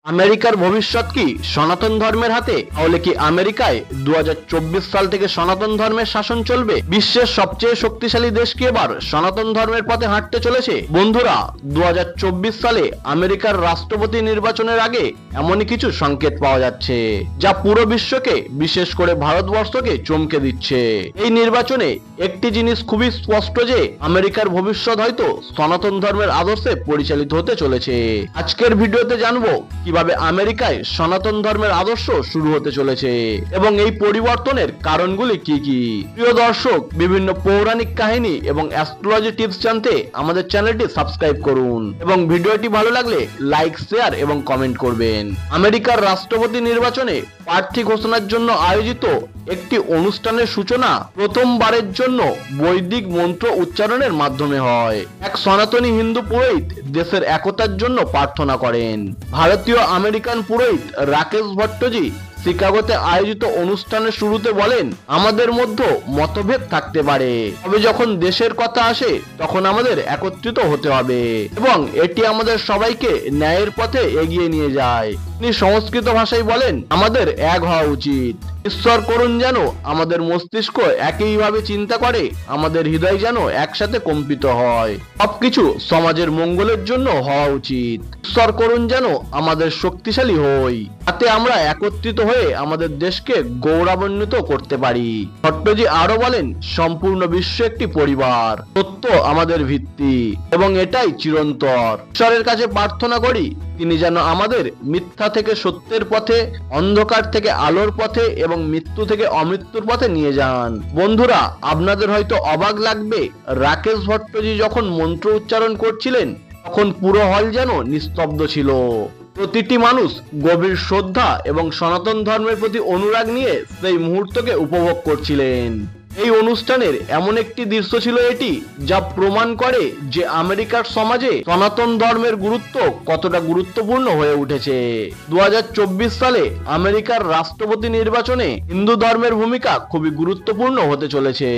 আমেরিকার ভবিষ্যৎ কি সনাতন ধর্মের হাতে? তাহলে কি আমেরিকায় 2024 সাল থেকে সনাতন ধর্মের শাসন চলবে? বিশ্বের সবচেয়ে শক্তিশালী দেশ কি এবার সনাতন ধর্মের পথে হাঁটতে চলেছে? বন্ধুরা, 2024 সালে আমেরিকার রাষ্ট্রপতি নির্বাচনের আগে এমনই কিছু সংকেত পাওয়া যাচ্ছে যা পুরো বিশ্বকে, বিশেষ করে ভারতবর্ষকে চমকে দিচ্ছে। এই নির্বাচনে একটি জিনিস খুবই স্পষ্ট যে আমেরিকার ভবিষ্যৎ হয়তো সনাতন ধর্মের আদর্শে পরিচালিত হতে চলেছে। আজকের ভিডিওতে জানবো কিভাবে আমেরিকায় সনাতন ধর্মের আদর্শ শুরু হতে চলেছে এবং এই পরিবর্তনের কারণগুলি কি কি। প্রিয় দর্শক, বিভিন্ন পৌরাণিক কাহিনী এবং অ্যাস্ট্রোলজি টিপস জানতে আমাদের চ্যানেলটি সাবস্ক্রাইব করুন এবং ভিডিওটি ভালো লাগলে লাইক, শেয়ার এবং কমেন্ট করবেন। আমেরিকার রাষ্ট্রপতি নির্বাচনে প্রার্থী ঘোষণার জন্য আয়োজিত একটি অনুষ্ঠানের সূচনা প্রথমবারের জন্য বৈদিক মন্ত্র উচ্চারণের মাধ্যমে হয়। এক সনাতনী হিন্দু পুরোহিত দেশের একতার জন্য প্রার্থনা করেন। ভারতীয় আমেরিকান পুরোহিত রাকেশ ভট্টজি শিকাগোতে আয়োজিত অনুষ্ঠানের শুরুতে বলেন, আমাদের মধ্যে মতভেদ থাকতে পারে, তবে যখন দেশের কথা আসে তখন আমাদের একত্রিত হতে হবে এবং এটি আমাদের সবাইকে ন্যায়ের পথে এগিয়ে নিয়ে যায়। তিনি সংস্কৃত ভাষায় বলেন, আমাদের এক হওয়া উচিত। ঈশ্বর করুন যেন আমাদের মস্তিষ্ক একইভাবে চিন্তা করে, আমাদের হৃদয় যেন একসাথে কম্পিত হয়। সবকিছু সমাজের মঙ্গলের জন্য হওয়া উচিত। ঈশ্বর করুন যেন আমাদের শক্তিশালী হই, যাতে আমরা একত্রিত হয়ে আমাদের দেশকে গৌরবান্বিত করতে পারি। ভট্টজি আরো বলেন, সম্পূর্ণ বিশ্ব একটি পরিবার, সত্য আমাদের ভিত্তি এবং এটাই চিরন্তর। ঈশ্বরের কাছে প্রার্থনা করি তিনি যেন আমাদের মিথ্যা থেকে সত্যের পথে, অন্ধকার থেকে আলোর পথে এবং মৃত্যু থেকে অমৃত্যুর পথে নিয়ে যান। বন্ধুরা, আপনাদের হয়তো অবাক লাগবে, রাকেশ ভট্টজি যখন মন্ত্র উচ্চারণ করছিলেন তখন পুরো হল যেন নিস্তব্ধ ছিল। প্রতিটি মানুষ গভীর শ্রদ্ধা এবং সনাতন ধর্মের প্রতি অনুরাগ নিয়ে সেই মুহূর্তকে উপভোগ করছিলেন। এই অনুষ্ঠানের এমন একটি দৃশ্য ছিল এটি, যা প্রমাণ করে যে আমেরিকার সমাজে সনাতন ধর্মের গুরুত্ব কতটা গুরুত্বপূর্ণ হয়ে উঠেছে। 2024 সালে আমেরিকার রাষ্ট্রপতি নির্বাচনে হিন্দু ধর্মের ভূমিকা খুবই গুরুত্বপূর্ণ হতে চলেছে।